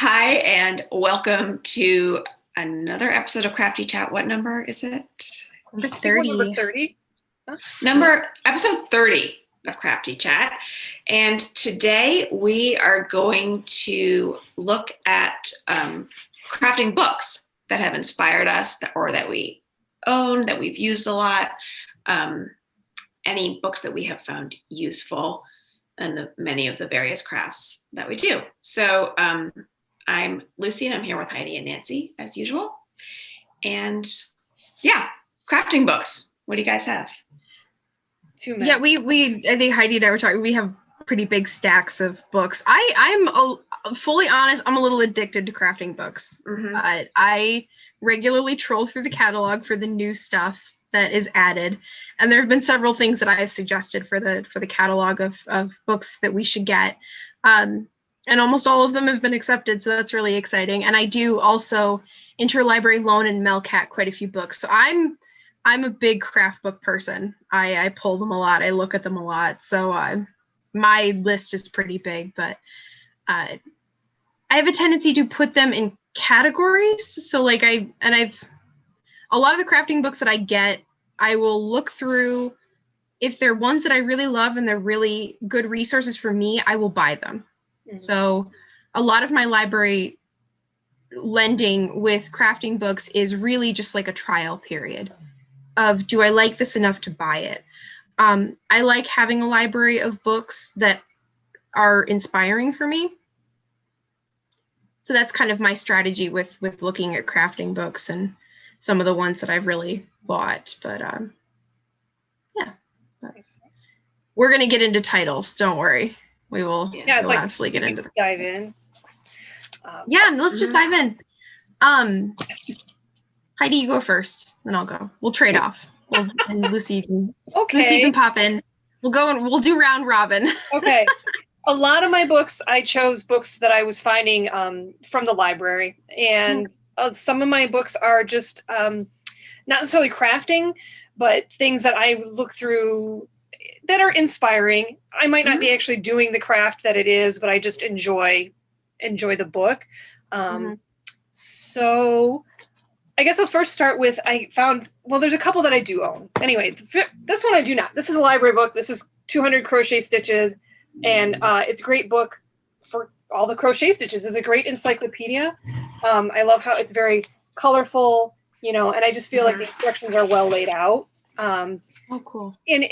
Hi, and welcome to another episode of Crafty Chat. What number is it? Number 30. Number 30? Episode 30 of Crafty Chat. And today we are going to look at crafting books that have inspired us or that we own, that we've used a lot, any books that we have found useful in many of the various crafts that we do. So I'm Lucy, and I'm here with Heidi and Nancy, as usual. And yeah, crafting books. What do you guys have? Too many. Yeah, I think Heidi and I were talking, we have pretty big stacks of books. I'm fully honest, I'm a little addicted to crafting books. Mm-hmm. I regularly troll through the catalog for the new stuff that is added. And there have been several things that I have suggested for the catalog of books that we should get. And almost all of them have been accepted, so that's really exciting. And I do also interlibrary loan and Melcat quite a few books. So I'm a big craft book person. I pull them a lot. I look at them a lot. So my list is pretty big, but I have a tendency to put them in categories. So like a lot of the crafting books that I get, I will look through. If they're ones that I really love and they're really good resources for me, I will buy them. Mm-hmm. So a lot of my library lending with crafting books is really just like a trial period of, do I like this enough to buy it? I like having a library of books that are inspiring for me. So that's kind of my strategy with looking at crafting books and some of the ones that I've really bought. But yeah, we're going to get into titles. Don't worry. We will absolutely get into it. Dive in. Let's just dive in. Heidi, you go first, then I'll go. We'll trade off. And Lucy, you can pop in. We'll go and we'll do round robin. Okay. A lot of my books, I chose books that I was finding from the library, and some of my books are just not necessarily crafting, but things that I look through that are inspiring. I might not be actually doing the craft that it is, but I just enjoy the book. So I guess I'll first start with, there's a couple that I do own. Anyway, this one I do not. This is a library book. This is 200 Crochet Stitches, and it's a great book for all the crochet stitches. It's a great encyclopedia. I love how it's very colorful, and I just feel like the instructions are well laid out. Oh, cool. And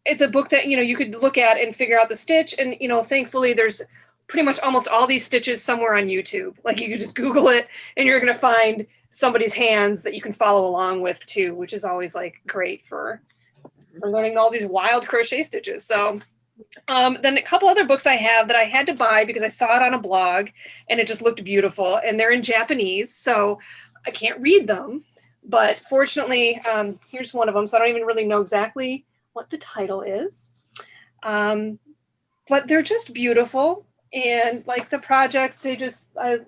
it's a book that, you could look at and figure out the stitch. And, thankfully there's pretty much almost all these stitches somewhere on YouTube. Like you could just Google it and you're going to find somebody's hands that you can follow along with too, which is always like great for learning all these wild crochet stitches. So then a couple other books I have that I had to buy because I saw it on a blog and it just looked beautiful, and they're in Japanese, so I can't read them. But fortunately, here's one of them. So I don't even really know exactly what the title is. But they're just beautiful. And like the projects, they just, they're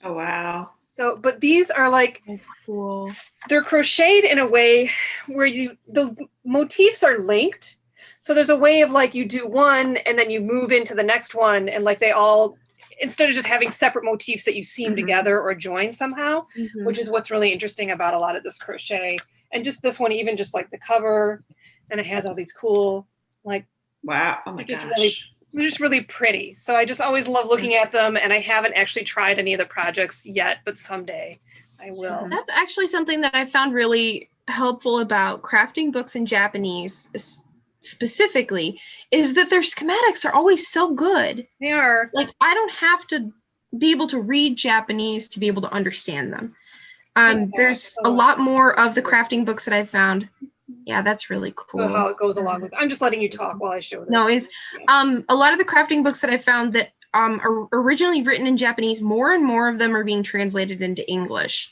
Oh, wow. So, but these are like, cool. They're crocheted in a way where the motifs are linked. So there's a way of like, you do one and then you move into the next one. And like they all, instead of just having separate motifs that you seam together or join somehow, which is what's really interesting about a lot of this crochet. And just this one, even just like the cover, and it has all these cool, like, wow, oh my gosh. They're just really pretty. So I just always love looking at them, and I haven't actually tried any of the projects yet, but someday I will. That's actually something that I found really helpful about crafting books in Japanese specifically, is that their schematics are always so good. They are. Like, I don't have to be able to read Japanese to be able to understand them. There's a lot more of the crafting books that I've found. Yeah, that's really cool. So how it goes along with, I'm just letting you talk while I show this. No, a lot of the crafting books that I found that are originally written in Japanese, more and more of them are being translated into English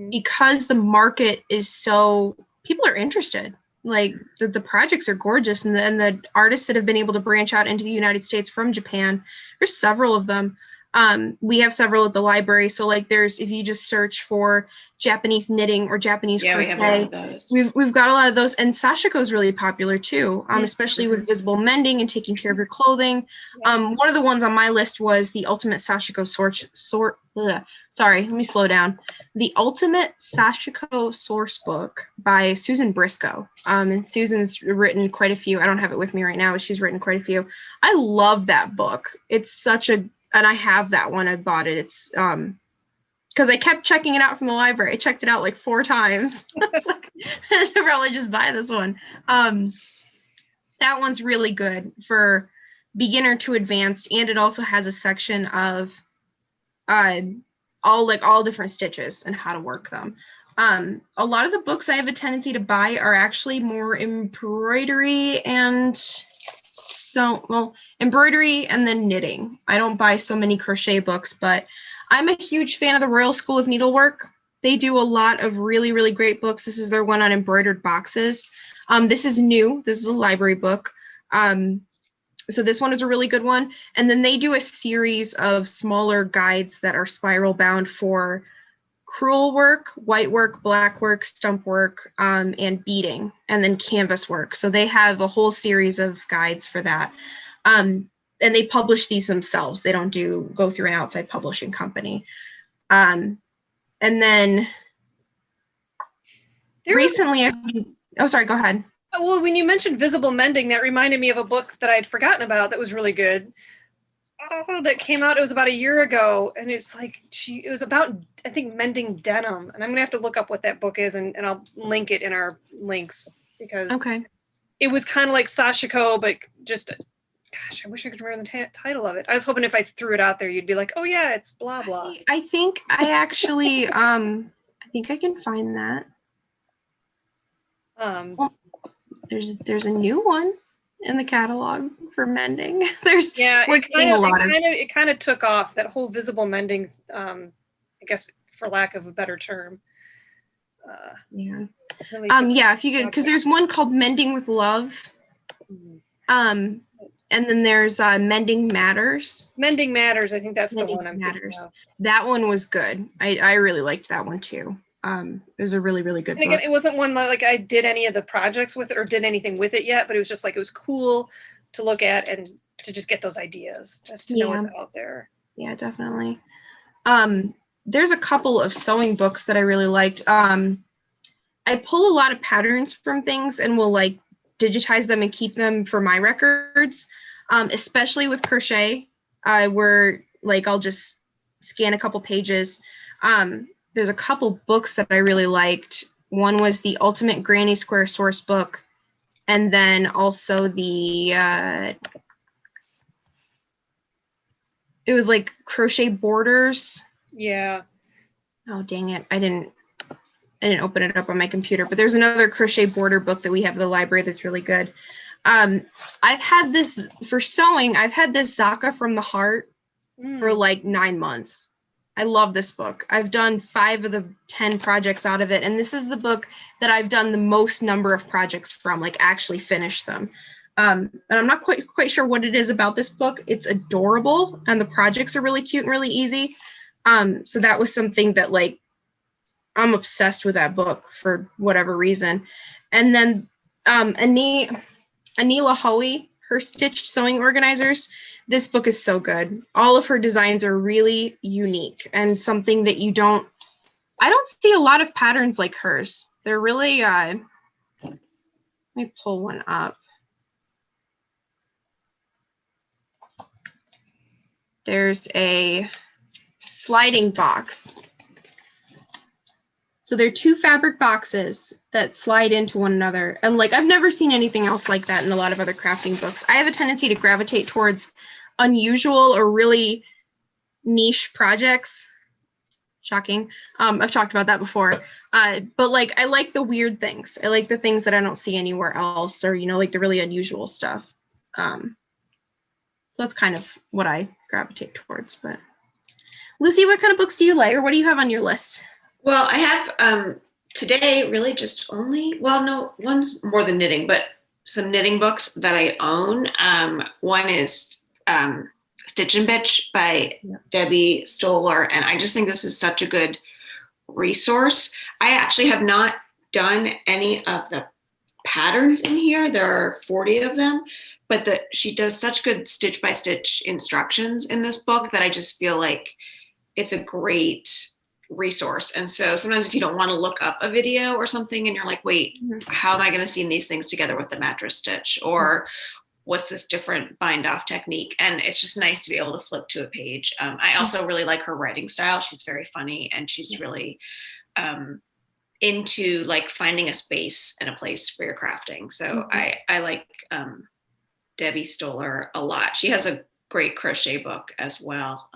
because the market is so, people are interested. Like the projects are gorgeous, and the artists that have been able to branch out into the United States from Japan, there's several of them. We have several at the library. So like if you just search for Japanese knitting or Japanese crochet, we have a lot of those. We've got a lot of those, and Sashiko is really popular too, especially with visible mending and taking care of your clothing. One of the ones on my list was the Ultimate Sashiko Sorry, let me slow down. The Ultimate Sashiko Source Book by Susan Briscoe. And Susan's written quite a few. I don't have it with me right now, but she's written quite a few. I love that book. It's such a, and I have that one. I bought it. It's because I kept checking it out from the library. I checked it out like 4 times. I was like, I should probably just buy this one. That one's really good for beginner to advanced, and it also has a section of all different stitches and how to work them. A lot of the books I have a tendency to buy are actually more embroidery and embroidery and then knitting. I don't buy so many crochet books, but I'm a huge fan of the Royal School of Needlework. They do a lot of really, really great books. This is their one on embroidered boxes. This is new. This is a library book. So this one is a really good one. And then they do a series of smaller guides that are spiral bound for crewel work, white work, black work, stump work, and beading, and then canvas work. So they have a whole series of guides for that. And they publish these themselves. They don't go through an outside publishing company. And then recently, sorry, go ahead. Well, when you mentioned visible mending, that reminded me of a book that I had forgotten about that was really good. That came out, it was about a year ago, and it's like it was about, I think, mending denim. And I'm gonna have to look up what that book is, and I'll link it in our links, because it was kind of like Sashiko, but just, gosh, I wish I could remember the title of it. I was hoping if I threw it out there, you'd be like, oh yeah, it's blah blah. I think I actually I think I can find that. There's a new one in the catalog for mending. It kind of took off, that whole visible mending, I guess, for lack of a better term. If you could, because there's one called Mending with Love. And then there's Mending Matters. Mending Matters, I think that's the one I'm thinking of. That one was good. I really liked that one too. It was a really, really good book. Again, it wasn't one that like I did any of the projects with it or did anything with it yet, but it was just like, it was cool to look at and to just get those ideas, just to know what's out there. Yeah, definitely. There's a couple of sewing books that I really liked. I pull a lot of patterns from things and will like digitize them and keep them for my records, especially with crochet, where like I'll just scan a couple pages. There's a couple books that I really liked. One was the Ultimate Granny Square Source Book, and then also the it was like Crochet Borders. Yeah. Oh dang it! I didn't open it up on my computer, but there's another crochet border book that we have at the library that's really good. I've had this for sewing. I've had this Zakka from the Heart for like 9 months. I love this book. I've done 5 of the 10 projects out of it. And this is the book that I've done the most number of projects from, like actually finished them. And I'm not quite sure what it is about this book. It's adorable and the projects are really cute and really easy. So that was something that like, I'm obsessed with that book for whatever reason. And then Aneela Hoey, her Stitched Sewing Organizers. This book is so good. All of her designs are really unique and something that I don't see a lot of patterns like hers. They're really, let me pull one up. There's a sliding box. So they're 2 fabric boxes that slide into one another. And like, I've never seen anything else like that in a lot of other crafting books. I have a tendency to gravitate towards unusual or really niche projects. Shocking. I've talked about that before. But like, I like the weird things. I like the things that I don't see anywhere else, or, like the really unusual stuff. So that's kind of what I gravitate towards. But Lucy, what kind of books do you like, or what do you have on your list? Well, I have today really just one's more than knitting, but some knitting books that I own. One is Stitch and Bitch by Debbie Stoller. And I just think this is such a good resource. I actually have not done any of the patterns in here. There are 40 of them, but she does such good stitch by stitch instructions in this book that I just feel like it's a great resource. And so sometimes if you don't want to look up a video or something and you're like, wait, how am I going to seam these things together with the mattress stitch? Or what's this different bind off technique? And it's just nice to be able to flip to a page. I also really like her writing style. She's very funny, and she's really into like finding a space and a place for your crafting. So I like Debbie Stoller a lot. She has a great crochet book as well.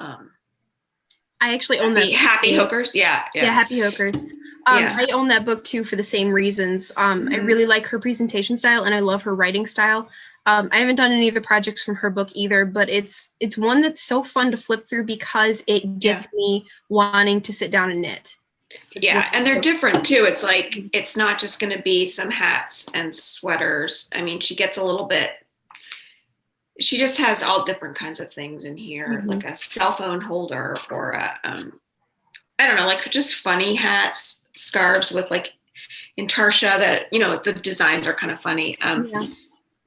I actually own that. Happy Hookers. Yeah, Happy Hookers. I own that book too for the same reasons. I really like her presentation style, and I love her writing style. I haven't done any of the projects from her book either, but it's one that's so fun to flip through because it gets me wanting to sit down and knit. And they're different too. It's like, it's not just going to be some hats and sweaters. I mean, she gets a little bit, she just has all different kinds of things in here, like a cell phone holder or I don't know, like just funny hats, scarves with like intarsia that, you know, the designs are kind of funny. And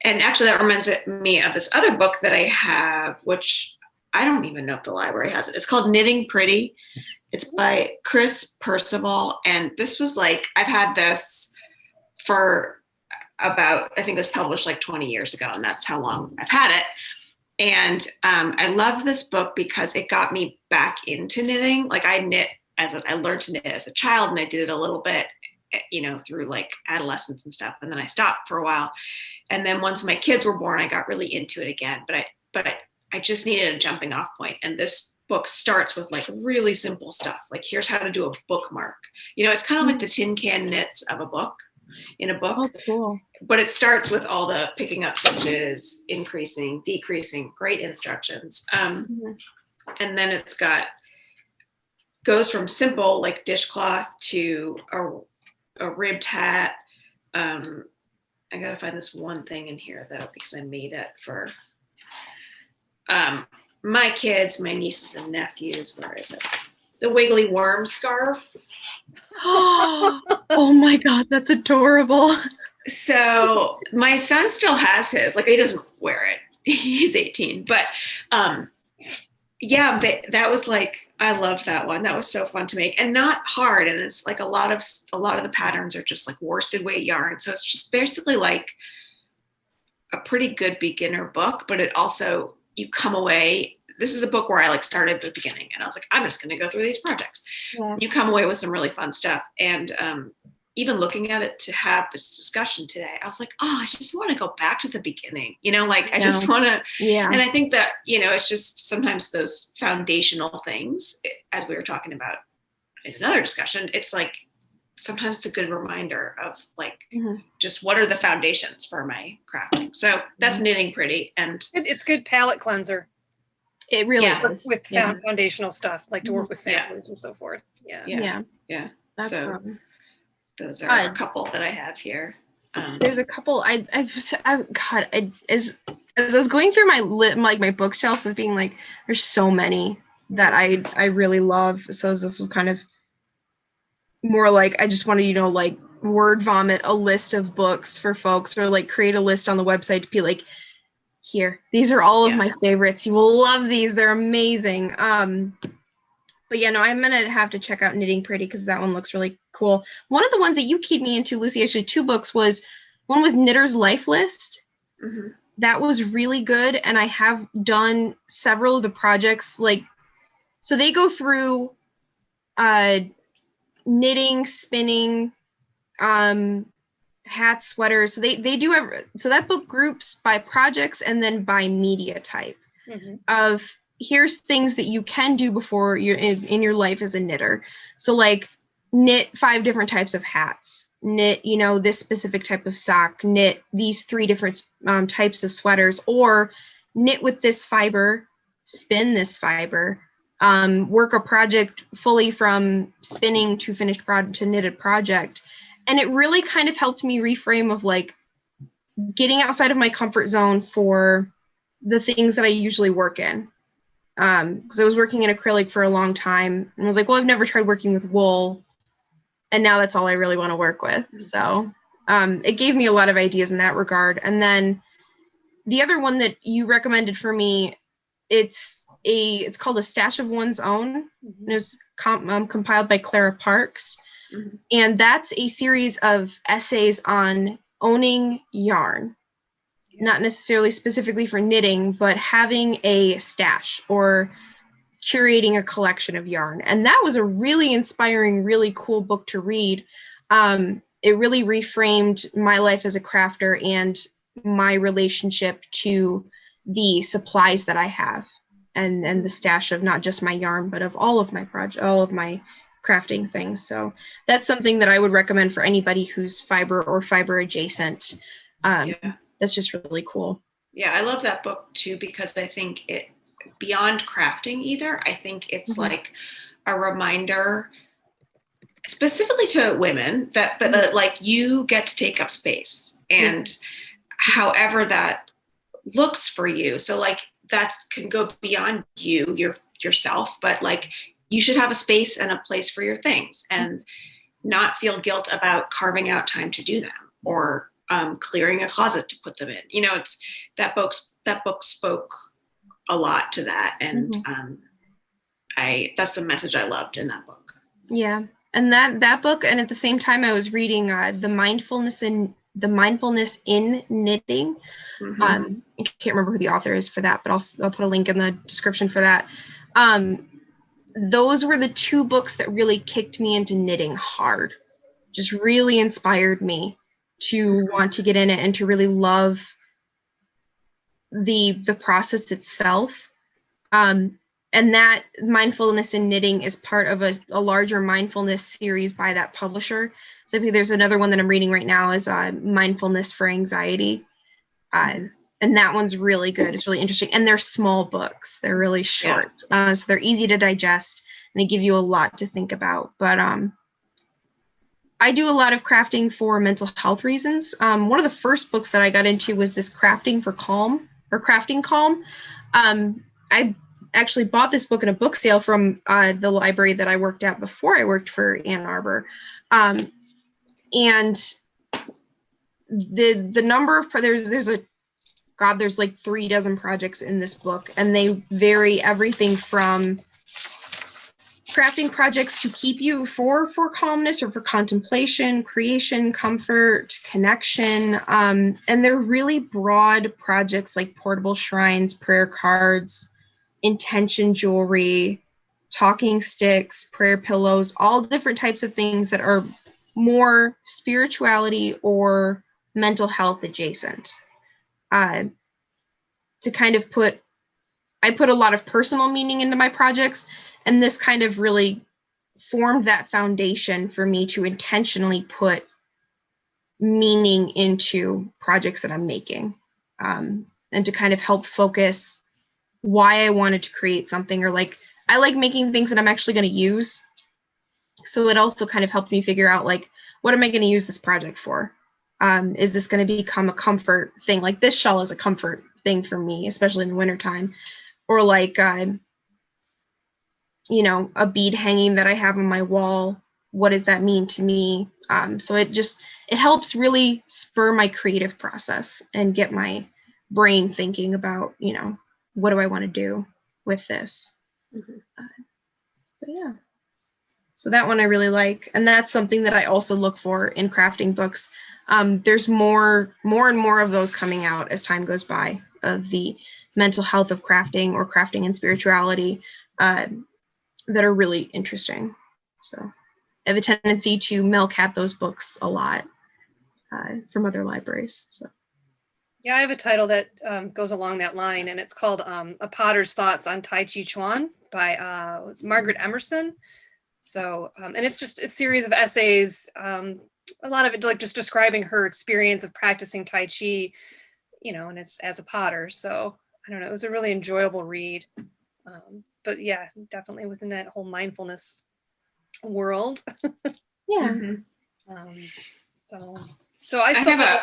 actually that reminds me of this other book that I have, which I don't even know if the library has it. It's called Knitting Pretty. It's by Kris, Percival. And this was like, I've had this for about, I think it was published like 20 years ago, and that's how long I've had it. And I love this book because it got me back into knitting. Like I learned to knit as a child, and I did it a little bit, you know, through like adolescence and stuff. And then I stopped for a while. And then once my kids were born, I got really into it again. But I just needed a jumping off point. And this book starts with like really simple stuff. Like here's how to do a bookmark. You know, it's kind of like the tin can knits of a book in a book. Oh, cool. But it starts with all the picking up stitches, increasing, decreasing, great instructions. And then it's goes from simple like dishcloth to a ribbed hat. I gotta find this one thing in here though, because I made it for my kids, my nieces and nephews. Where is it? The Wiggly worm scarf. Oh my God, that's adorable. So my son still has his, like he doesn't wear it. He's 18, but that was like, I loved that one. That was so fun to make and not hard. And it's like a lot of the patterns are just like worsted weight yarn. So it's just basically like a pretty good beginner book, but it also, you come away, this is a book where I like started at the beginning and I was like, I'm just going to go through these projects. Yeah. You come away with some really fun stuff. And even looking at it to have this discussion today, I was like, oh, I just want to go back to the beginning, you know, like I just want to, and I think that, you know, it's just sometimes those foundational things, as we were talking about in another discussion, it's like, sometimes it's a good reminder of like, just what are the foundations for my crafting. So that's Knitting Pretty. And it's good palette cleanser. It really is. With foundational stuff, like to work with samplers and so forth. Yeah. That's so those are a couple that I have here. There's a couple. As I was going through my bookshelf of being like, there's so many that I really love. So this was kind of more like I just wanted, you know, like word vomit a list of books for folks, or like create a list on the website to be like, here, these are all of my favorites. You will love these. They're amazing. But yeah, no, I'm gonna have to check out Knitting Pretty because that one looks really cool. One of the ones that you keyed me into, Lucy, actually 2 books, one was Knitter's Life List. That was really good, and I have done several of the projects. Like, so they go through knitting, spinning, hats, sweaters. So they do so that book groups by projects and then by media type of here's things that you can do before you're in your life as a knitter. So like knit 5 different types of hats, knit, you know, this specific type of sock, knit these 3 different types of sweaters, or knit with this fiber, spin this fiber, work a project fully from spinning to finished to knitted project. And it really kind of helped me reframe of like getting outside of my comfort zone for the things that I usually work in. because I was working in acrylic for a long time and was like, well, I've never tried working with wool, and now that's all I really want to work with. So it gave me a lot of ideas in that regard. And then the other one that you recommended for me, it's called A Stash of One's Own. Mhm. It was compiled by Clara Parks. Mhm. And that's a series of essays on owning yarn, not necessarily specifically for knitting, but having a stash or curating a collection of yarn. And that was a really inspiring, really cool book to read. It really reframed my life as a crafter and my relationship to the supplies that I have and the stash of not just my yarn, but of all of my all of my crafting things. So that's something that I would recommend for anybody who's fiber or fiber adjacent. That's just really cool. Yeah, I love that book too, because I think it, beyond crafting either, I think it's like a reminder specifically to women that like you get to take up space, and however that looks for you. So like that can go beyond yourself, but like you should have a space and a place for your things and not feel guilt about carving out time to do them or clearing a closet to put them in. You know, it's that book spoke a lot to that, and that's the message I loved in that book. Yeah, and that book, and at the same time I was reading the Mindfulness in Knitting. I can't remember who the author is for that, but I'll put a link in the description for that. Those were the two books that really kicked me into knitting hard, just really inspired me to want to get in it and to really love the process itself. And that Mindfulness in Knitting is part of a larger mindfulness series by that publisher. So there's another one that I'm reading right now is Mindfulness for Anxiety. And that one's really good. It's really interesting. And they're small books. They're really short. So they're easy to digest and they give you a lot to think about. But I do a lot of crafting for mental health reasons. One of the first books that I got into was this Crafting Calm. I actually bought this book in a book sale from the library that I worked at before I worked for Ann Arbor. And the number of, there's like 36 projects in this book, and they vary everything from crafting projects to keep you for calmness or for contemplation, creation, comfort, connection. And they're really broad projects like portable shrines, prayer cards, intention jewelry, talking sticks, prayer pillows, all different types of things that are more spirituality or mental health adjacent. To kind of I put a lot of personal meaning into my projects, and this kind of really formed that foundation for me to intentionally put meaning into projects that I'm making, and to kind of help focus why I wanted to create something, or like I like making things that I'm actually going to use. So it also kind of helped me figure out like, what am I going to use this project for? Is this going to become a comfort thing? Like this shell is a comfort thing for me, especially in the wintertime. Or like, a bead hanging that I have on my wall. What does that mean to me? So it helps really spur my creative process and get my brain thinking about, what do I want to do with this? But yeah. So that one I really like. And that's something that I also look for in crafting books. There's more and more of those coming out as time goes by, of the mental health of crafting or crafting and spirituality that are really interesting. So I have a tendency to milk-cat those books a lot from other libraries. So. Yeah, I have a title that goes along that line, and it's called A Potter's Thoughts on Tai Chi Chuan by it's Margaret Emerson. So, and it's just a series of essays, a lot of it like just describing her experience of practicing Tai Chi, and it's as a potter. So I don't know, it was a really enjoyable read. But yeah, definitely within that whole mindfulness world. Yeah. So I still have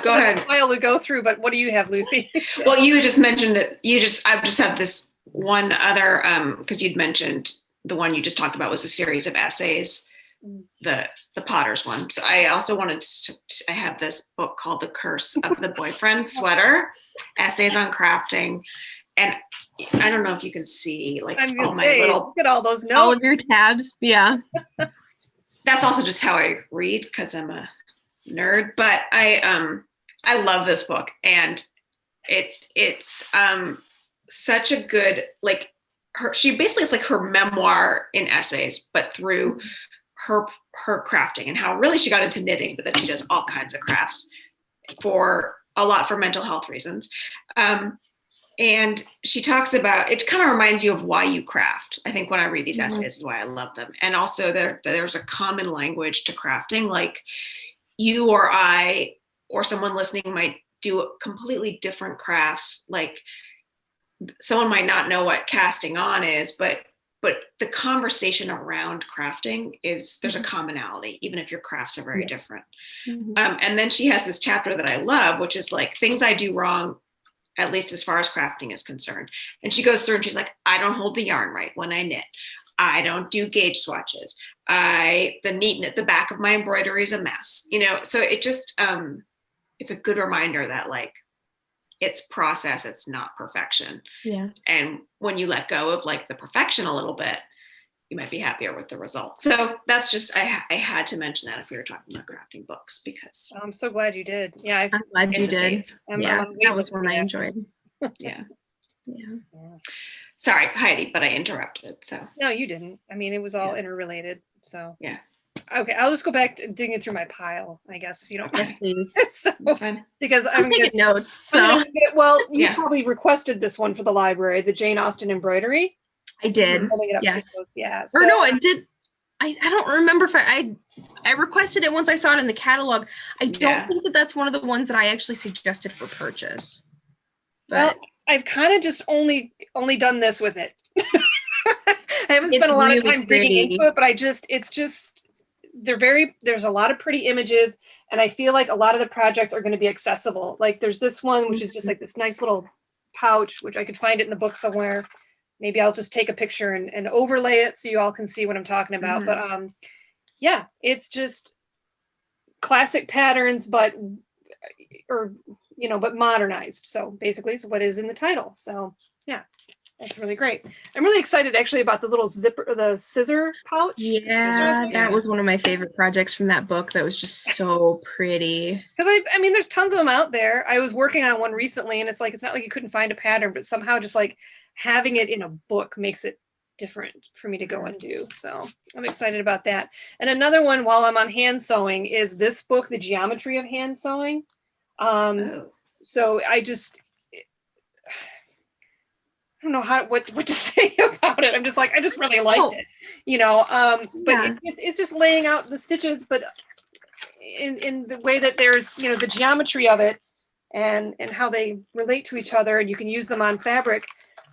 go ahead. A file to go through, but what do you have, Lucy? Well, you just mentioned it. I just have this one other, because you'd mentioned the one you just talked about was a series of essays, the Potter's one. So I also wanted to, I have this book called The Curse of the Boyfriend Sweater, Essays on Crafting. And I don't know if you can see like all my little, look at all those notes. All of your tabs. Yeah. That's also just how I read because I'm a nerd, but I love this book, and it's such a good, like, she basically, it's like her memoir in essays, but through her crafting and how really she got into knitting, but then she does all kinds of crafts for a lot for mental health reasons. And she talks about, it kind of reminds you of why you craft. I think when I read these essays is why I love them. And also there's a common language to crafting, like you or I or someone listening might do completely different crafts. Like someone might not know what casting on is, but the conversation around crafting is, there's a commonality, even if your crafts are very different. And then she has this chapter that I love, which is like things I do wrong, at least as far as crafting is concerned. And she goes through and she's like, I don't hold the yarn right when I knit. I don't do gauge swatches. The neat at the back of my embroidery is a mess, you know? So it just, it's a good reminder that like, it's process, it's not perfection. Yeah. And when you let go of like the perfection a little bit, you might be happier with the result. So that's just, I had to mention that if we were talking about crafting books, because I'm so glad you did. Yeah, I'm glad you did. Yeah, that was one I enjoyed. Yeah. Yeah. Sorry, Heidi, but I interrupted. So no, you didn't. I mean, it was all interrelated. So yeah. Okay, I'll just go back to digging through my pile, I guess, if you don't mind. Yes, please. Because I'm taking notes. So well, you probably requested this one for the library, the Jane Austen embroidery. I did. Yes. Yeah. Or no, I did. I don't remember if I requested it once I saw it in the catalog. I don't think that that's one of the ones that I actually suggested for purchase. But well, I've kind of just only done this with it. I haven't spent a lot of time digging into it, but there's a lot of pretty images, and I feel like a lot of the projects are going to be accessible. Like there's this one, which is just like this nice little pouch, which I could find it in the book somewhere. Maybe I'll just take a picture and overlay it so you all can see what I'm talking about. But yeah, it's just classic patterns, but modernized. So basically it's what is in the title. So yeah, that's really great. I'm really excited actually about the little zipper, the scissor pouch. Yeah, that was one of my favorite projects from that book. That was just so pretty. Because I mean, there's tons of them out there. I was working on one recently, and it's not like you couldn't find a pattern, but somehow just like having it in a book makes it different for me to go and do. So I'm excited about that. And another one while I'm on hand sewing is this book, The Geometry of Hand Sewing. So I don't know what to say about it. I'm just like, I just really liked it, but it's just laying out the stitches, but in the way that there's, the geometry of it and how they relate to each other, and you can use them on fabric.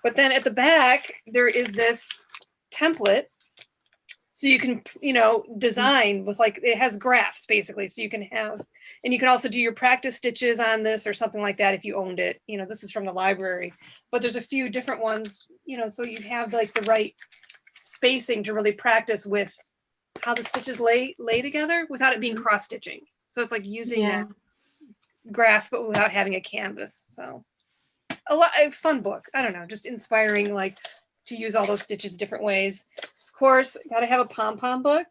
But then at the back, there is this template. So you can, design with it has graphs basically. So you can and you can also do your practice stitches on this or something like that if you owned it. This is from the library, but there's a few different ones, so you have like the right spacing to really practice with how the stitches lay together without it being cross stitching. So it's like using that graph, but without having a canvas. So a fun book. I don't know, just inspiring, to use all those stitches different ways. Of course, got to have a pom-pom book.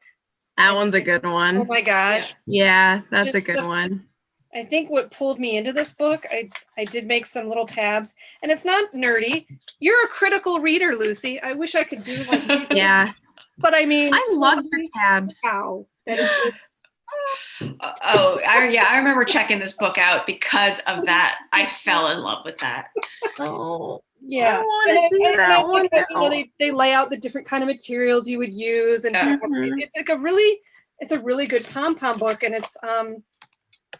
That one's a good one. Oh my gosh. Yeah, that's a good one. I think what pulled me into this book, I did make some little tabs, and it's not nerdy. You're a critical reader, Lucy. I wish I could do like you. Yeah. But I mean, I love your tabs. Wow. That is I remember checking this book out because of that. I fell in love with that. Oh. Yeah, I want to do that one. They lay out the different kind of materials you would use, and it's like a really good pom-pom book, and it's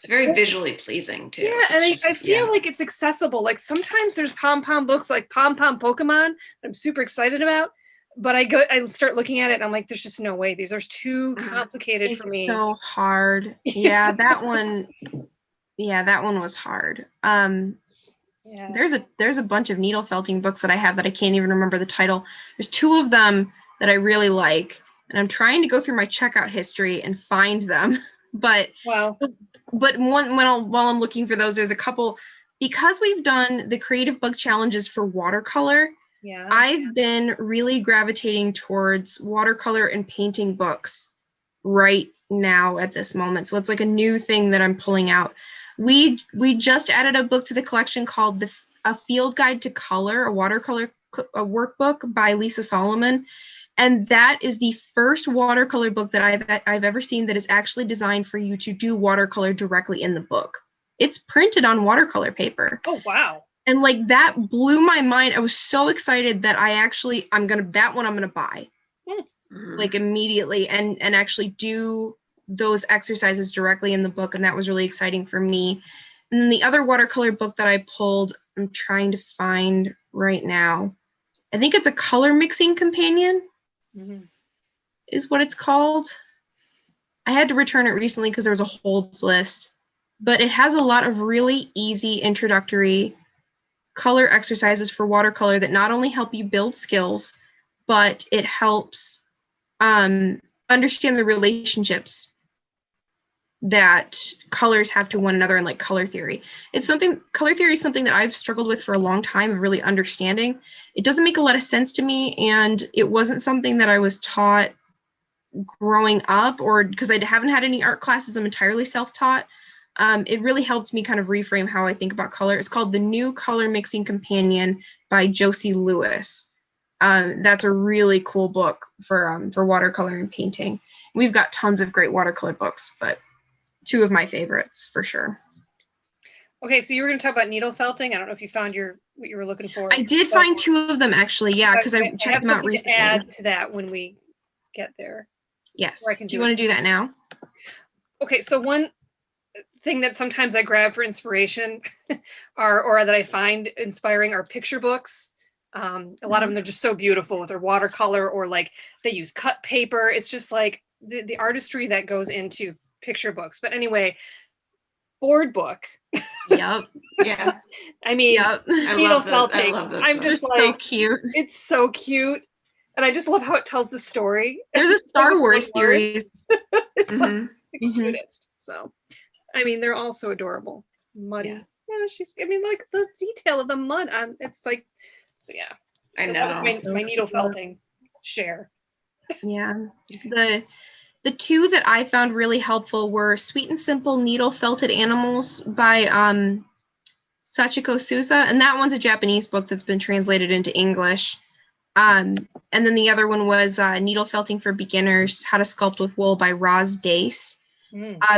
very visually pleasing too. Yeah, and I feel like it's accessible. Like sometimes there's pom-pom books like Pom-Pom Pokemon that I'm super excited about, but I start looking at it and I'm like, there's just no way. These are too complicated for me. It's so hard. Yeah, that one. Yeah, that one was hard. Yeah. There's a bunch of needle felting books that I have that I can't even remember the title. There's 2 of them that I really like, and I'm trying to go through my checkout history and find them. But Wow. while I'm looking for those, there's a couple, because we've done the creative book challenges for watercolor. Yeah. I've been really gravitating towards watercolor and painting books right now at this moment. So it's like a new thing that I'm pulling out. We just added a book to the collection called A Field Guide to Color, a watercolor workbook by Lisa Solomon. And that is the first watercolor book that I've ever seen that is actually designed for you to do watercolor directly in the book. It's printed on watercolor paper. Oh, wow. And like that blew my mind. I was so excited that I'm gonna buy like immediately and actually do those exercises directly in the book. And that was really exciting for me. And then the other watercolor book that I pulled, I'm trying to find right now. I think it's a color mixing companion is what it's called. I had to return it recently because there was a holds list, but it has a lot of really easy introductory color exercises for watercolor that not only help you build skills, but it helps understand the relationships that colors have to one another, and like color theory. Color theory is something that I've struggled with for a long time of really understanding. It doesn't make a lot of sense to me, and it wasn't something that I was taught growing up, or because I haven't had any art classes. I'm entirely self-taught. It really helped me kind of reframe how I think about color. It's called The New Color Mixing Companion by Josie Lewis. That's a really cool book for watercolor and painting. We've got tons of great watercolor books, but 2 of my favorites for sure. Okay, so you were going to talk about needle felting. I don't know if you found what you were looking for. I did find 2 of them actually, yeah, because I checked them out recently. To add to that when we get there. Yes. Do you want to do that now? Okay, so one thing that sometimes I grab for inspiration or that I find inspiring are picture books. A lot of them, they're just so beautiful with their watercolor, or like they use cut paper. It's just like the artistry that goes into picture books. But anyway, board book. Yep. Yeah. I mean, yep. needle felting. I'm just like, so cute. It's so cute. And I just love how it tells the story. There's a Star Wars series. It's like the cutest. So, I mean, they're all so adorable. Muddy. Yeah, like the detail of the mud on it's like, so yeah. I know. My needle felting share. Yeah. The 2 that I found really helpful were Sweet and Simple Needle Felted Animals by Sachiko Souza, and that one's a Japanese book that's been translated into English. And then the other one was Needle Felting for Beginners, How to Sculpt with Wool by Roz Dace.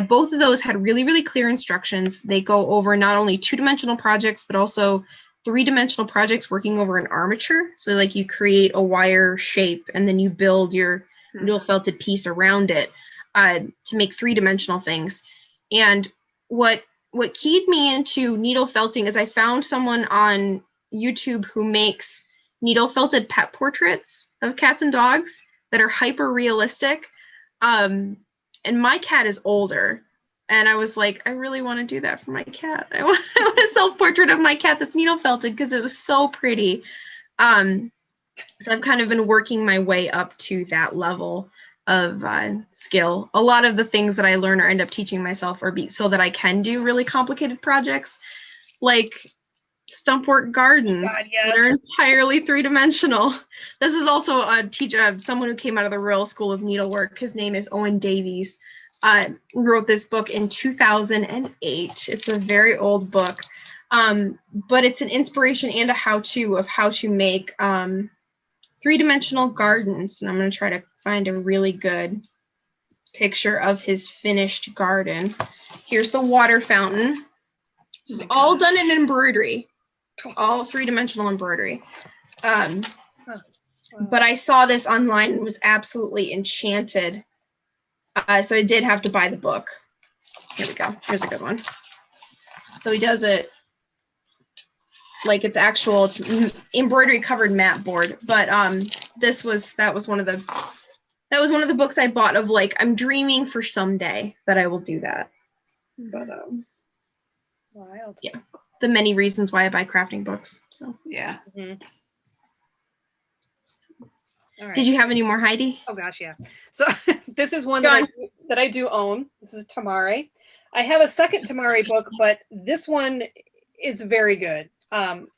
Both of those had really, really clear instructions. They go over not only 2-dimensional projects, but also 3-dimensional projects working over an armature. So like you create a wire shape and then you build your needle felted piece around it to make 3-dimensional things. And what keyed me into needle felting is I found someone on YouTube who makes needle felted pet portraits of cats and dogs that are hyper realistic. And my cat is older, and I was like, I really want to do that for my cat. I want a self-portrait of my cat that's needle felted because it was so pretty. So I've kind of been working my way up to that level of skill. A lot of the things that I learn or end up teaching myself so that I can do really complicated projects, like stump work gardens that are entirely 3-dimensional. This is also a teacher, someone who came out of the Royal School of Needlework. His name is Owen Davies. Wrote this book in 2008. It's a very old book, but it's an inspiration and a how-to of how to make 3-dimensional gardens. And I'm going to try to find a really good picture of his finished garden. Here's the water fountain. This is all done in embroidery. It's all 3-dimensional embroidery. But I saw this online and was absolutely enchanted. So I did have to buy the book. Here we go. Here's a good one. So he does it like it's embroidery covered mat board. But that was one of the books I bought of like, I'm dreaming for someday that I will do that. But wild. Yeah. the many reasons why I buy crafting books. So Yeah. Mhm. All right. did you have any more, Heidi? Oh gosh, yeah. So this is one that I do own. This is Tamari. I have a second Tamari book, but this one is very good.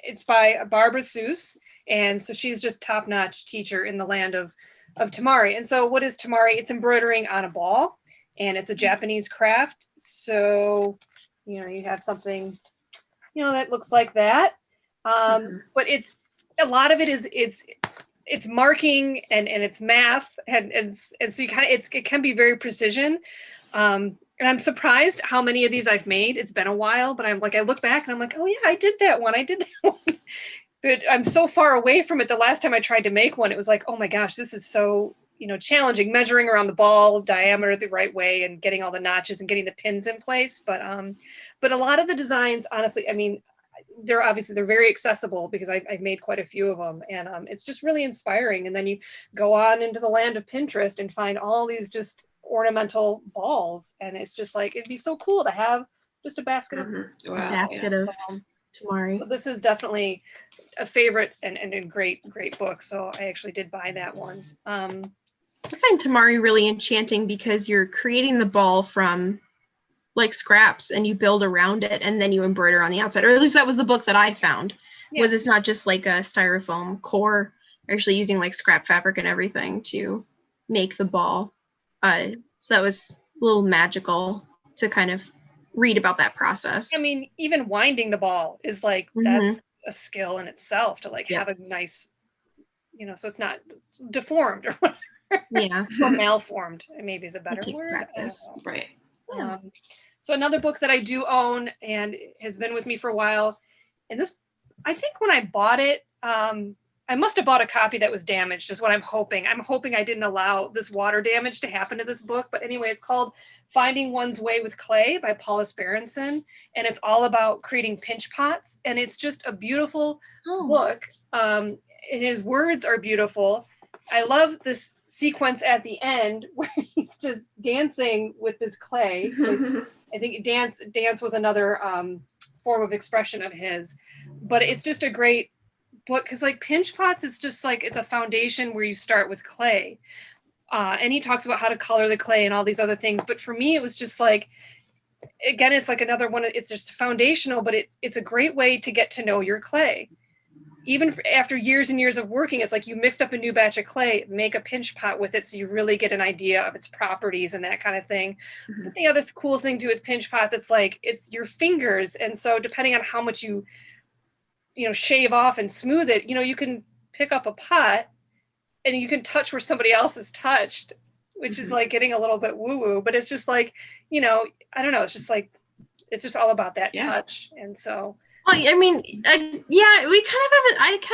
It's by Barbara Seuss, and so she's just top-notch teacher in the land of Tamari. And so what is Tamari? It's embroidering on a ball, and it's a Japanese craft. So, you know, you have something, you know, that looks like that. But it's a lot of it is it's marking and it's math and so you kind of it can be very precision. And I'm surprised how many of these I've made. It's been a while, but I'm like, I look back and I'm like, oh yeah, I did that one. But I'm so far away from it. The last time I tried to make one, it was like, oh my gosh, this is so, you know, challenging, measuring around the ball diameter the right way and getting all the notches and getting the pins in place. But a lot of the designs, honestly, I mean, they're very accessible because I've made quite a few of them, and it's just really inspiring. And then you go on into the land of Pinterest and find all these just ornamental balls, and it's just like, it'd be so cool to have just a basket of Tamari. So this is definitely a favorite and a great book. So I actually did buy that one. I find Tamari really enchanting because you're creating the ball from like scraps and you build around it and then you embroider on the outside, or at least that was the book that I found. Was it's not just like a styrofoam core, actually using like scrap fabric and everything to make the ball. So that was a little magical to kind of read about that process. I mean, even winding the ball is like, that's a skill in itself to like have a nice, you know, so it's not deformed or whatever. Yeah. Or malformed, maybe is a better word. Right. So another book that I do own and has been with me for a while, and this, I think when I bought it, I must have bought a copy that was damaged, is what I'm hoping. I'm hoping I didn't allow this water damage to happen to this book. But anyway, it's called Finding One's Way with Clay by Paulus Berenson. And it's all about creating pinch pots. And it's just a beautiful book. And his words are beautiful. I love this sequence at the end where he's just dancing with this clay. I think dance was another form of expression of his. But it's just a great book because like pinch pots, it's just like, it's a foundation where you start with clay. And he talks about how to color the clay and all these other things. But for me, it was just like, again, it's like another one. It's just foundational, but it's a great way to get to know your clay. Even after years and years of working, it's like you mixed up a new batch of clay, make a pinch pot with it so you really get an idea of its properties and that kind of thing. But the other cool thing too with pinch pots, it's like, it's your fingers. And so depending on how much you shave off and smooth it, you can pick up a pot and you can touch where somebody else has touched, which is like getting a little bit woo-woo, but it's just like, I don't know. It's just like, it's just all about that touch. And so, well, I mean, I kind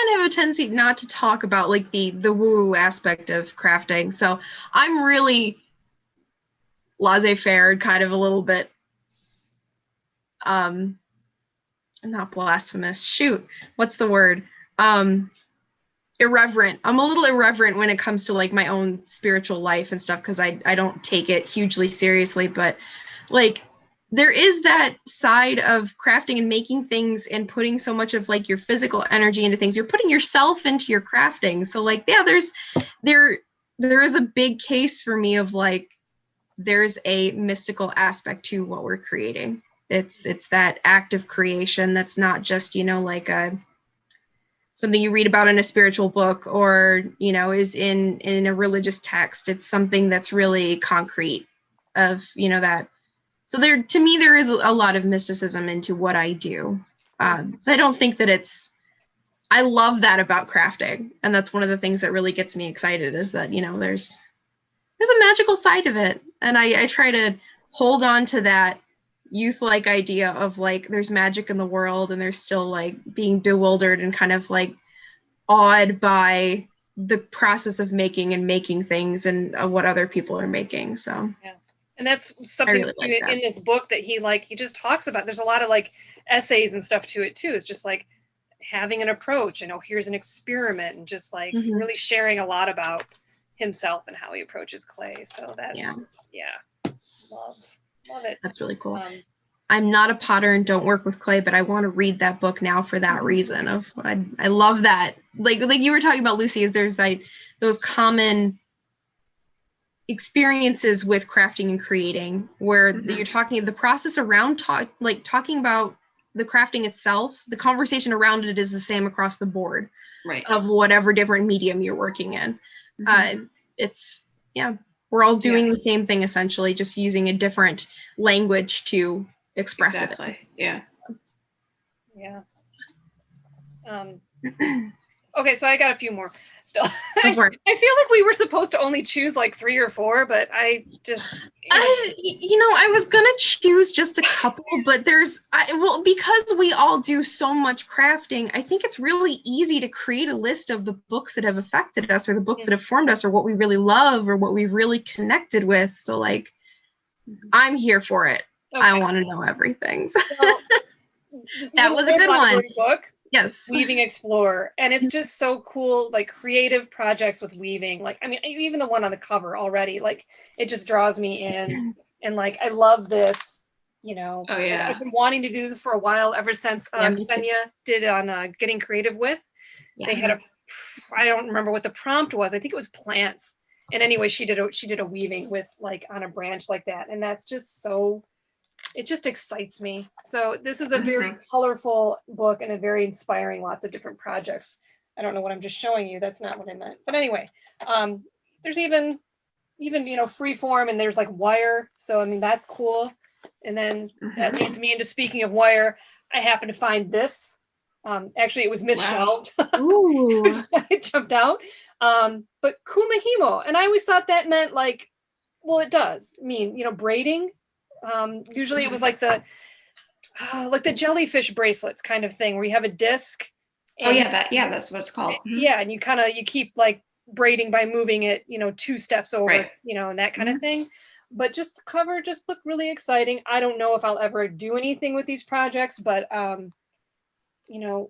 of have a tendency not to talk about like the woo aspect of crafting. So I'm really laissez-faire, kind of a little bit, not blasphemous. Shoot, what's the word? Irreverent. I'm a little irreverent when it comes to like my own spiritual life and stuff because I don't take it hugely seriously, but like there is that side of crafting and making things and putting so much of like your physical energy into things. You're putting yourself into your crafting. So like, yeah, there is a big case for me of like, there's a mystical aspect to what we're creating. It's that act of creation that's not just, like something you read about in a spiritual book or, is in a religious text. It's something that's really concrete of, that. So to me, there is a lot of mysticism into what I do. So I don't think that I love that about crafting. And that's one of the things that really gets me excited is that, there's a magical side of it. And I try to hold on to that youth-like idea of like, there's magic in the world and there's still like being bewildered and kind of like awed by the process of making things and what other people are making. So, yeah. And that's something really like in this book that he just talks about. There's a lot of like essays and stuff to it too. It's just like having an approach and here's an experiment and just like really sharing a lot about himself and how he approaches clay. So that's love it. That's really cool. I'm not a potter and don't work with clay, but I want to read that book now for that reason. I love that. Like you were talking about, Lucy, is there's like those common experiences with crafting and creating where you're talking the process around talking about the crafting itself. The conversation around it is the same across the board, right, of whatever different medium you're working in. It's we're all doing the same thing, essentially, just using a different language to express exactly. it. Yeah. Okay, so I got a few more still. Go for it. I feel like we were supposed to only choose like 3 or 4, but I just I was gonna choose just a couple, but because we all do so much crafting, I think it's really easy to create a list of the books that have affected us, or the books that have formed us, or what we really love, or what we really connected with. So like, I'm here for it. Okay. I want to know everything. So, that was a good one. Book. Yes. Weaving Explorer. And it's just so cool, like creative projects with weaving. Like, I mean, even the one on the cover already, like it just draws me in. And like, I love this, you know. Oh, yeah. I've been wanting to do this for a while, ever since Xenia did on Getting Creative With. Yes. They had I don't remember what the prompt was. I think it was plants. And anyway, she did a weaving with like on a branch like that. And that's just so, it just excites me. So this is a very colorful book and a very inspiring, lots of different projects. I don't know what I'm just showing you. That's not what I meant. But anyway, there's even, you know, free form, and there's like wire. So, I mean, that's cool. And then that leads me into, speaking of wire, I happened to find this. Actually, it was misshelved. Ooh. It jumped out. But kumahimo. And I always thought that meant like, well, it does mean, you know, braiding. Usually it was like the jellyfish bracelets kind of thing, where you have a disc. And, that's what it's called. Yeah, and you keep like braiding by moving it, you know, 2 steps over, you know, and that kind of thing. But just the cover just looked really exciting. I don't know if I'll ever do anything with these projects, but you know,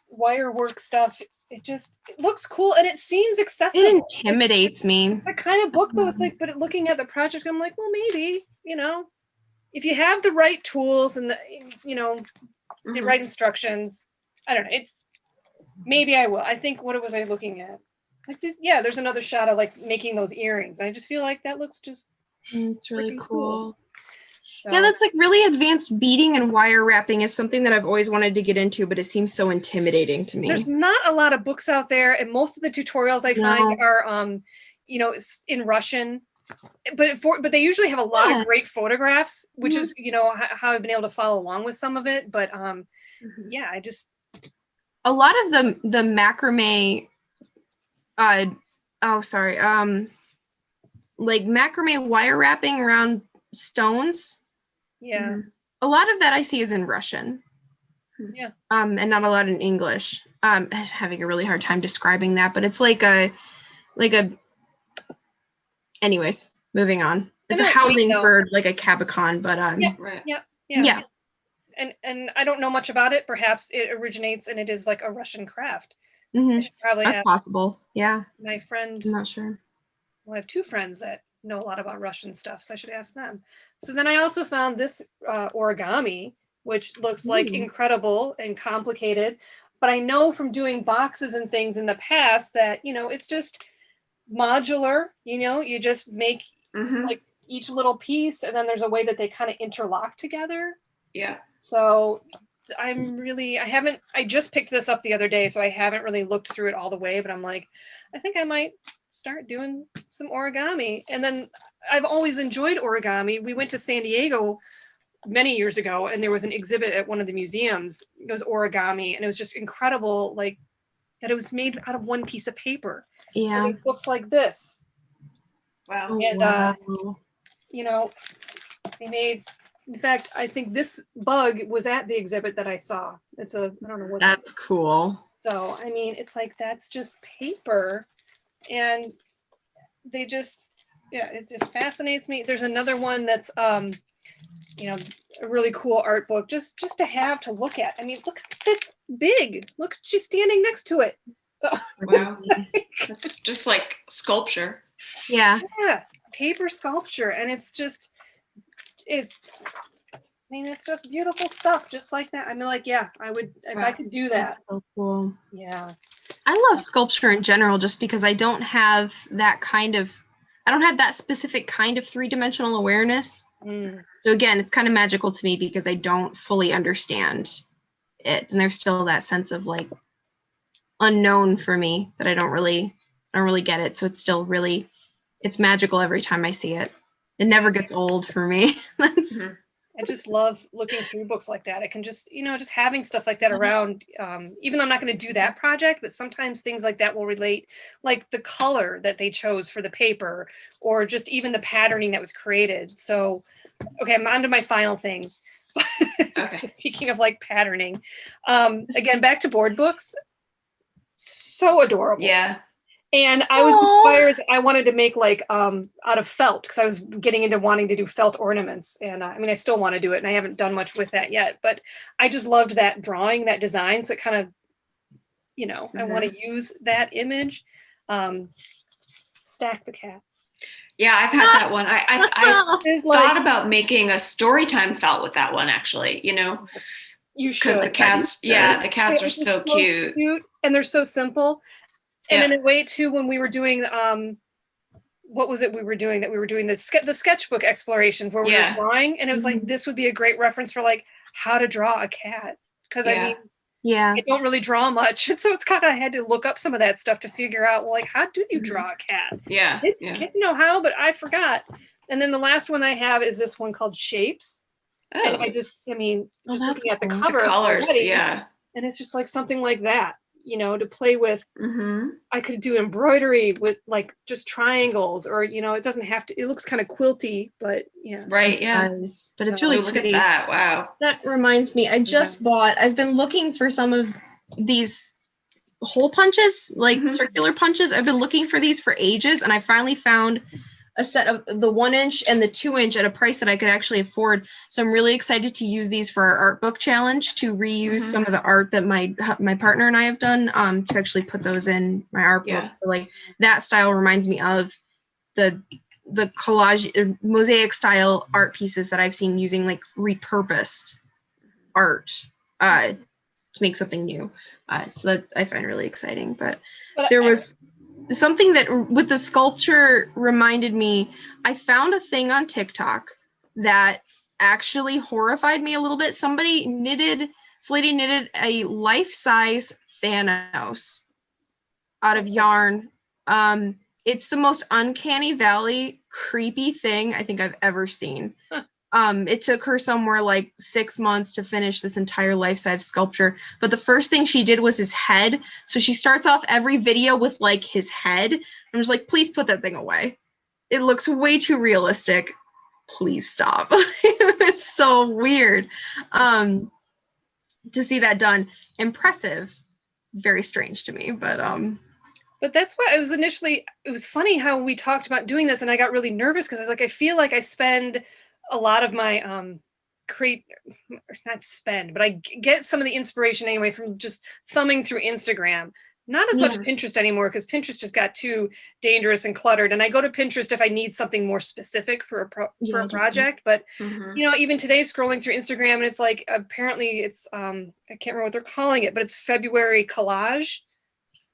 wire work stuff, it looks cool, and it seems accessible. It intimidates me. It's the kind of book though, it's like, but looking at the project, I'm like, well, maybe, you know, if you have the right tools and the, you know, the right instructions, I don't know. It's maybe I will. I think, what was I looking at? Like this, yeah, there's another shot of like making those earrings. I just feel like that looks just. It's really cool. So, yeah, that's like really advanced beading and wire wrapping is something that I've always wanted to get into, but it seems so intimidating to me. There's not a lot of books out there, and most of the tutorials I find are, you know, in Russian. But they usually have a lot of great photographs, which is, you know, how I've been able to follow along with some of it. But yeah, I just, a lot of the macrame like macrame wire wrapping around stones. Yeah. A lot of that I see is in Russian. Yeah. And not a lot in English. I'm having a really hard time describing that, but it's like a anyways, moving on. It's a housing bird, like a cabochon, but yeah. And I don't know much about it. Perhaps it originates and it is like a Russian craft. I should probably That's ask possible. Yeah. my friend. I'm not sure. Well, I have 2 friends that know a lot about Russian stuff, so I should ask them. So then I also found this origami, which looks like incredible and complicated. But I know from doing boxes and things in the past that, you know, it's just modular. You know, you just make like each little piece, and then there's a way that they kind of interlock together. Yeah. So I just picked this up the other day, so I haven't really looked through it all the way, but I'm like, I think I might start doing some origami. And then I've always enjoyed origami. We went to San Diego many years ago, and there was an exhibit at one of the museums. It was origami, and it was just incredible, like that it was made out of one piece of paper. Yeah. So it looks like this. Wow. And you know, they made, in fact, I think this bug was at the exhibit that I saw. I don't know what. That's cool. So, I mean, it's like, that's just paper, and they just, it just fascinates me. There's another one that's, you know, a really cool art book, just to have to look at. I mean, look, it's big. Look, she's standing next to it. So, wow, that's just like sculpture. Yeah. Yeah, paper sculpture, and it's mean, it's just beautiful stuff, just like that. I mean, like, yeah, I would, if I could do that. So cool. Yeah. I love sculpture in general just because I don't have that specific kind of three-dimensional awareness. So again, it's kind of magical to me because I don't fully understand it. And there's still that sense of like unknown for me that I don't really get it. So it's still really, it's magical every time I see it. It never gets old for me. I just love looking through books like that. I can just, just having stuff like that around, even though I'm not going to do that project, but sometimes things like that will relate, like the color that they chose for the paper, or just even the patterning that was created. So, okay, I'm on to my final things. Okay. Speaking of like patterning, again, back to board books. So adorable. Yeah. And I was inspired. I wanted to make like out of felt, because I was getting into wanting to do felt ornaments. And I mean, I still want to do it, and I haven't done much with that yet. But I just loved that drawing, that design. So it kind of, I want to use that image. Stack the cats. Yeah, I've had that one. I thought about making a story time felt with that one, actually. You should. Because the cats, the cats are so cute, and they're so simple. And in a way too, when we were doing, what was it we were doing? That we were doing the sketchbook explorations where we were drawing, and it was like, this would be a great reference for like how to draw a cat. Because I mean, I don't really draw much, and so it's kind of, I had to look up some of that stuff to figure out, well, like, how do you draw a cat? Kids know how, but I forgot. And then the last one I have is this one called Shapes. Oh. And just looking at the cover, the colors, already, and it's just like something like that. To play with. I could do embroidery with like just triangles, or it doesn't have to, it looks kind of quilty, but but it's really look at that. Wow, that reminds me, I just I've been looking for some of these hole punches, like circular punches. I've been looking for these for ages, and I finally found a set of the 1-inch and the 2-inch at a price that I could actually afford. So I'm really excited to use these for our art book challenge, to reuse some of the art that my partner and I have done, to actually put those in my art book. So like that style reminds me of the collage mosaic style art pieces that I've seen using like repurposed art to make something new. So that I find really exciting. But there was something that with the sculpture reminded me, I found a thing on TikTok that actually horrified me a little bit. This lady knitted a life-size Thanos out of yarn. It's the most uncanny valley, creepy thing I think I've ever seen. It took her somewhere like 6 months to finish this entire life-size sculpture. But the first thing she did was his head. So she starts off every video with like his head. I'm just like, please put that thing away. It looks way too realistic. Please stop. It's so weird. To see that done. Impressive. Very strange to me, but that's why it was funny how we talked about doing this, and I got really nervous because I was like, I feel like I spend a lot of my but I get some of the inspiration anyway from just thumbing through Instagram. Not as much Pinterest anymore, because Pinterest just got too dangerous and cluttered. And I go to Pinterest if I need something more specific for a project. But even today, scrolling through Instagram, and it's like, apparently it's I can't remember what they're calling it, but it's February collage.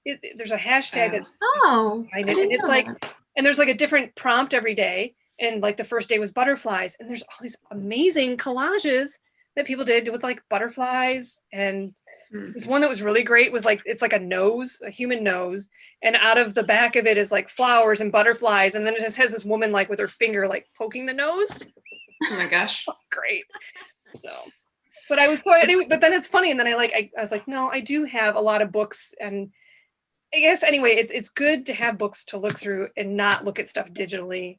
There's a hashtag that's and it's like, and there's like a different prompt every day. And like the first day was butterflies, and there's all these amazing collages that people did with like butterflies. And this one that was really great was like, it's like a human nose, and out of the back of it is like flowers and butterflies, and then it just has this woman like with her finger like poking the nose. Oh my gosh. Great. So, but I was so anyway, but then it's funny, and then I was like, no, I do have a lot of books, and I guess anyway, it's good to have books to look through and not look at stuff digitally.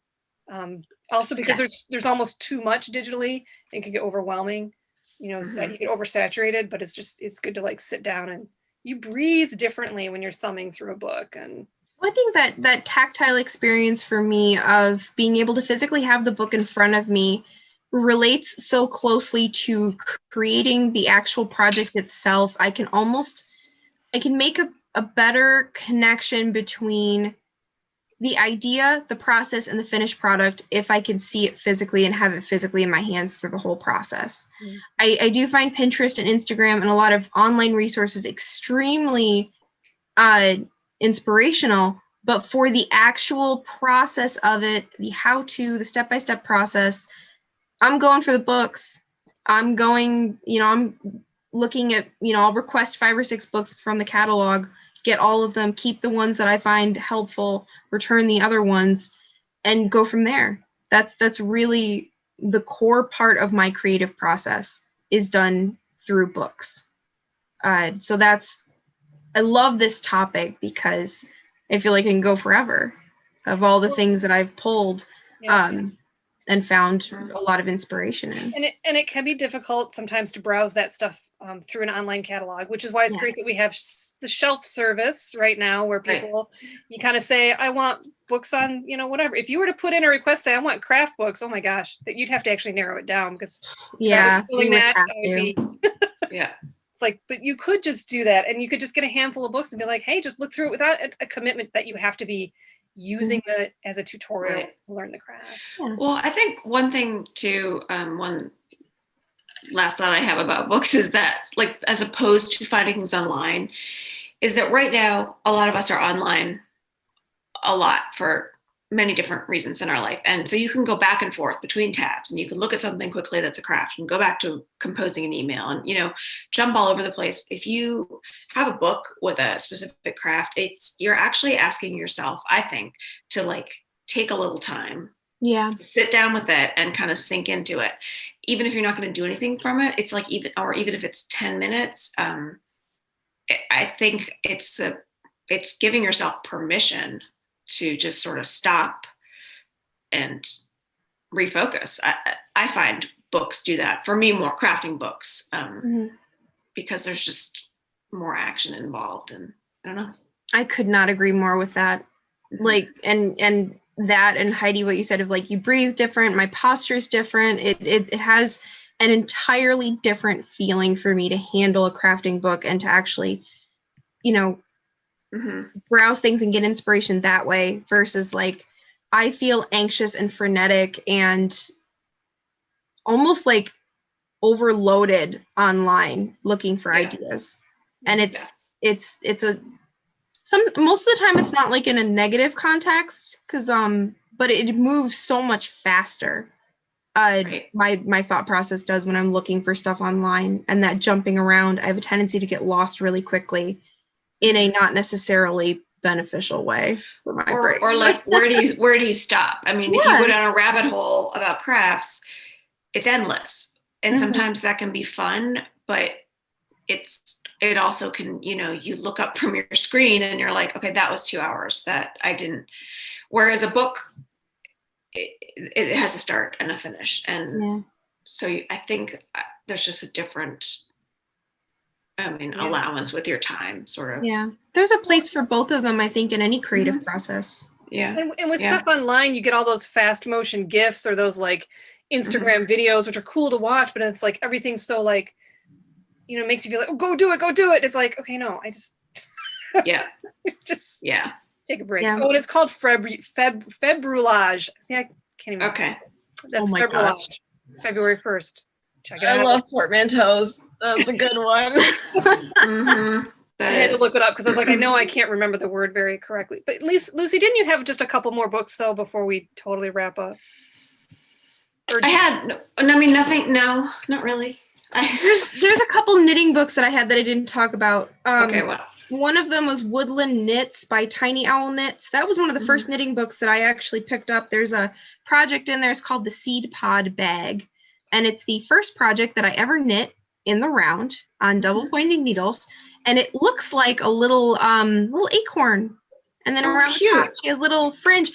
Also because there's almost too much digitally, and it can get overwhelming, so you get oversaturated, but it's good to like sit down, and you breathe differently when you're thumbing through a book. And I think that tactile experience for me of being able to physically have the book in front of me relates so closely to creating the actual project itself. I can make a better connection between the idea, the process, and the finished product if I can see it physically and have it physically in my hands through the whole process. I do find Pinterest and Instagram and a lot of online resources extremely inspirational, but for the actual process of it, the how-to, the step-by-step process, I'm going for the books. I'm going, I'm looking at, I'll request 5 or 6 books from the catalog, get all of them, keep the ones that I find helpful, return the other ones, and go from there. That's really the core part of my creative process is done through books. So I love this topic because I feel like I can go forever of all the things that I've pulled and found a lot of inspiration in. And it can be difficult sometimes to browse that stuff through an online catalog, which is why it's great that we have the shelf service right now where people, you kind of say, I want books on, whatever. If you were to put in a request, say, I want craft books, oh my gosh, that you'd have to actually narrow it down because doing that, it's like, but you could just do that and you could just get a handful of books and be like, hey, just look through it without a commitment that you have to be using it as a tutorial to learn the craft. Well, I think one thing too, one last thought I have about books is that, like, as opposed to finding things online, is that right now a lot of us are online a lot for many different reasons in our life. And so you can go back and forth between tabs and you can look at something quickly that's a craft and go back to composing an email and, jump all over the place. If you have a book with a specific craft, you're actually asking yourself, I think, to like take a little time. Yeah. Sit down with it and kind of sink into it. Even if you're not going to do anything from it, it's like even if it's 10 minutes, I think it's giving yourself permission to just sort of stop and refocus. I find books do that for me more, crafting books, because there's just more action involved, and I don't know. I could not agree more with that. Like, and that, and Heidi, what you said of like, you breathe different, my posture is different. It has an entirely different feeling for me to handle a crafting book and to actually, browse things and get inspiration that way versus like, I feel anxious and frenetic and almost like overloaded online looking for ideas. And most of the time it's not like in a negative context but it moves so much faster. My thought process does when I'm looking for stuff online, and that jumping around, I have a tendency to get lost really quickly in a not necessarily beneficial way for my brain. Or like, where do you stop? I mean, if you go down a rabbit hole about crafts, it's endless. And sometimes that can be fun, but it also can, you look up from your screen and you're like, okay, that was 2 hours that I didn't. Whereas a book, it has a start and a finish. And so I think there's just a different, allowance with your time, sort of. Yeah. There's a place for both of them, I think, in any creative process. Yeah. And with stuff online, you get all those fast motion GIFs or those like Instagram videos, which are cool to watch, but it's like everything's so like, makes you feel like, oh, go do it. It's like, okay, no, I just just take a break. Yeah. Oh, and it's called Februlage. See, I can't even. Okay. That's Februlage. February 1st. Check it out. I love portmanteaus. That's a good one. I had to look it up because I was like, I know I can't remember the word very correctly. But at least, Lucy, didn't you have just a couple more books, though, before we totally wrap up? I had, nothing. No, not really. There's a couple knitting books that I had that I didn't talk about. Okay, what? One of them was Woodland Knits by Tiny Owl Knits. That was one of the first knitting books that I actually picked up. There's a project in there. It's called the Seed Pod Bag. And it's the first project that I ever knit in the round on double pointing needles. And it looks like a little acorn. And then around the top, she has little fringe.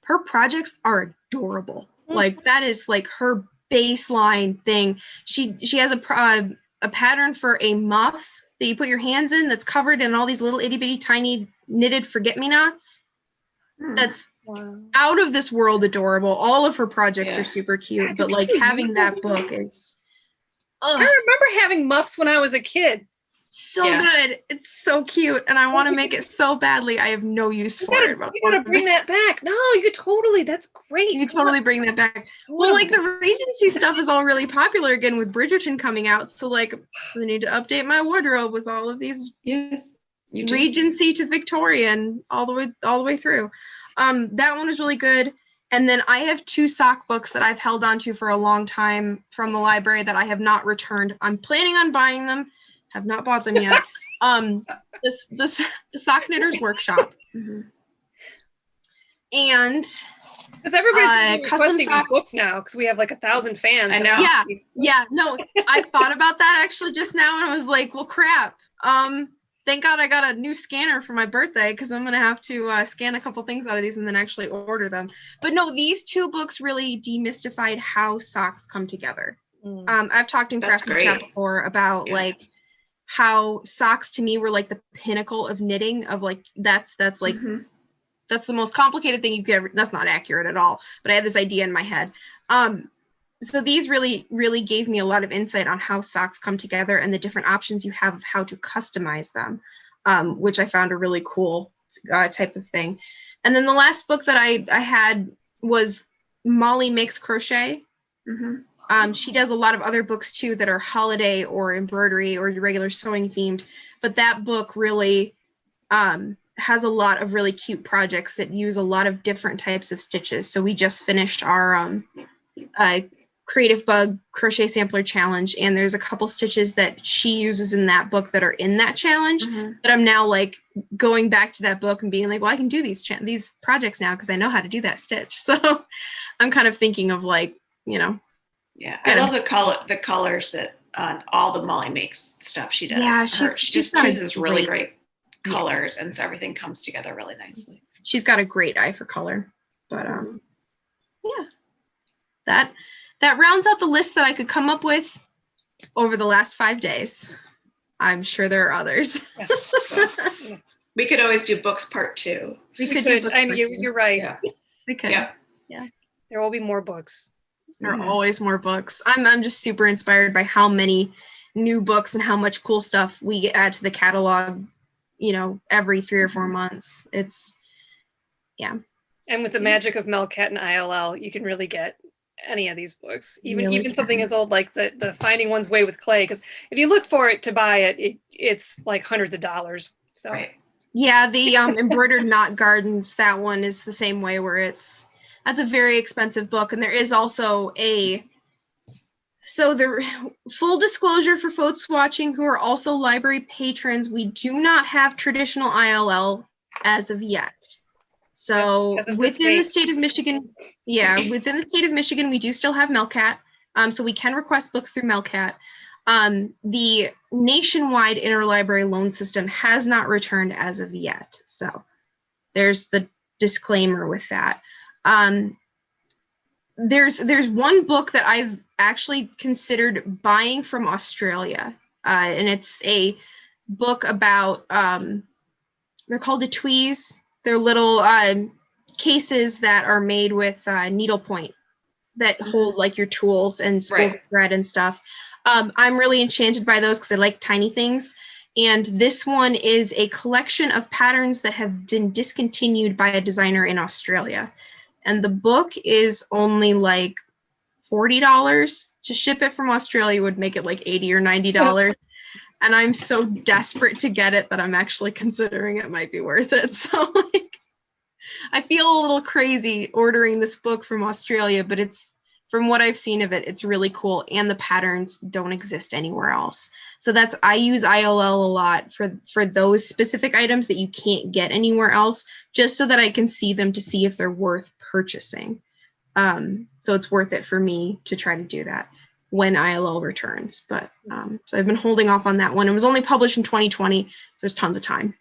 Her projects are adorable. Like, that is like her baseline thing. She has a pattern for a muff that you put your hands in that's covered in all these little itty bitty tiny knitted forget-me-nots. That's out of this world adorable. All of her projects are super cute, but like having that book is. I remember having muffs when I was a kid. so good. It's so cute, and I want to make it so badly. I have no use for it. You gotta bring that back. No, you could totally. That's great. You totally bring that back. Well, like the Regency stuff is all really popular again with Bridgerton coming out. So like, I need to update my wardrobe with all of these. Yes. Regency to Victorian all the way through. That one is really good. And then I have 2 sock books that I've held on to for a long time from the library that I have not returned. I'm planning on buying them. Have not bought them yet. The Sock Knitter's Workshop. Mm-hmm. And because everybody's requesting sock books now because we have like 1,000 fans. I know. Yeah. No, I thought about that actually just now, and I was like, well, crap. Thank God I got a new scanner for my birthday because I'm going to have to scan a couple things out of these and then actually order them. But no, these 2 books really demystified how socks come together. I've talked in Crafty Chat before about like how socks to me were like the pinnacle of knitting, of like that's like that's the most complicated thing you could ever. That's not accurate at all, but I had this idea in my head. So these really gave me a lot of insight on how socks come together and the different options you have of how to customize them, which I found a really cool type of thing. And then the last book that I had was Molly Makes Crochet. She does a lot of other books too that are holiday or embroidery or your regular sewing themed, but that book really has a lot of really cute projects that use a lot of different types of stitches. So we just finished our Creative Bug Crochet Sampler Challenge, and there's a couple stitches that she uses in that book that are in that challenge that I'm now like going back to that book and being like, well, I can do these projects now because I know how to do that stitch. So I'm kind of thinking of like, I love the colors that all the Molly Makes stuff she does. Yeah, she just chooses really great colors, and so everything comes together really nicely. She's got a great eye for color. But that rounds out the list that I could come up with over the last 5 days. I'm sure there are others. We could always do books part 2. We could do books part 2. You're right. Yeah. We could. Yeah. There will be more books. There are always more books. I'm just super inspired by how many new books and how much cool stuff we add to the catalog, every 3 or 4 months. It's, And with the magic of Melcat and ILL, you can really get any of these books, even something as old like the Finding One's Way with Clay, because if you look for it to buy it, it's like hundreds of dollars. So yeah, the Embroidered Knot Gardens, that one is the same way, where that's a very expensive book. And there is also so the full disclosure for folks watching who are also library patrons, we do not have traditional ILL as of yet. So within the state of Michigan, we do still have Melcat. So we can request books through Melcat. The nationwide interlibrary loan system has not returned as of yet. So there's the disclaimer with that. There's one book that I've actually considered buying from Australia. And it's a book about, they're called etuis. They're little cases that are made with needlepoint that hold like your tools and spools of thread and stuff. I'm really enchanted by those because I like tiny things. And this one is a collection of patterns that have been discontinued by a designer in Australia. And the book is only like $40. To ship it from Australia would make it like $80 or $90. And I'm so desperate to get it that I'm actually considering it might be worth it. So like, I feel a little crazy ordering this book from Australia, but it's, from what I've seen of it, it's really cool. And the patterns don't exist anywhere else. So I use ILL a lot for those specific items that you can't get anywhere else, just so that I can see them to see if they're worth purchasing. So it's worth it for me to try to do that when ILL returns. But so I've been holding off on that one. It was only published in 2020. So there's tons of time.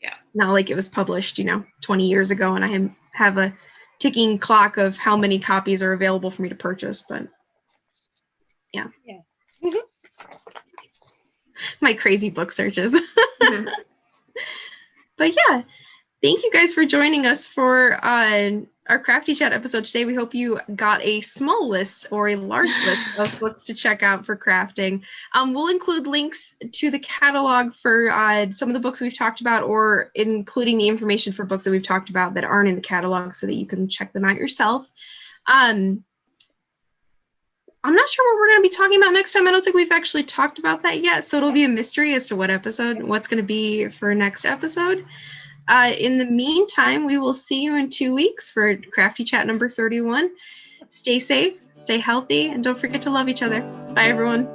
Yeah. Not like it was published, 20 years ago, and I have a ticking clock of how many copies are available for me to purchase. But yeah. My crazy book searches. But yeah, thank you guys for joining us for our Crafty Chat episode today. We hope you got a small list or a large list of books to check out for crafting. We'll include links to the catalog for some of the books we've talked about, or including the information for books that we've talked about that aren't in the catalog so that you can check them out yourself. I'm not sure what we're going to be talking about next time. I don't think we've actually talked about that yet, so it'll be a mystery as to what's going to be for next episode. In the meantime, we will see you in 2 weeks for Crafty Chat number 31. Stay safe, stay healthy, and don't forget to love each other. Bye, everyone.